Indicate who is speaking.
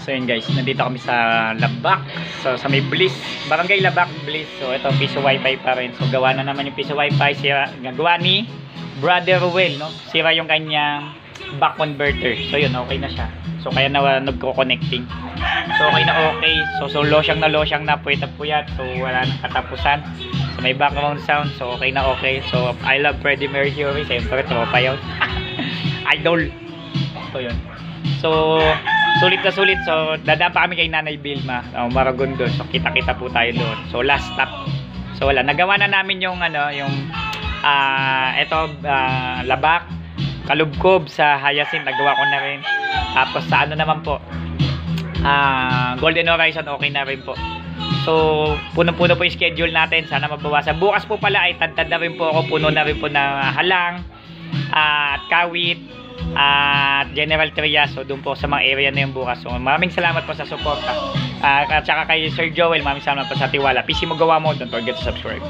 Speaker 1: So yun guys, nandito kami sa Labak. So sa may Bliss, Barangay Labak, Bliss. So ito piso wifi pa rin. So gawa na naman yung piso wifi, sira, gawa ni Brother Ruel, no? Sira yung kanyang back converter. So yun, okay na siya. So kaya na nagko-connecting. So okay na okay. So losyang na puyat. So wala nang katapusan. So may background sound. So okay na okay. So I love Freddie Mercury. Siyempre tropa yun. Idol. So yun. So sulit na sulit. So dadaan pa kami kay Nanay Vilma, Maragondon. So kita-kita po tayo doon. So last stop. So wala, nagawa na namin yung Labak, Kalubkob sa Hyacinth, nagawa ko na rin. Tapos sa naman po, Golden Horizon, okay na rin po. So puno-puno po yung schedule natin. Sana mabawasan. Bukas po pala ay tantad na rin po ako. Puno na rin po na halang at kawit at General Trias. So doon po sa mga area na yung bukas. So maraming salamat po sa suporta. At saka kay Sir Joel, maraming salamat po sa tiwala. PC mo gawa mo, don't forget to subscribe.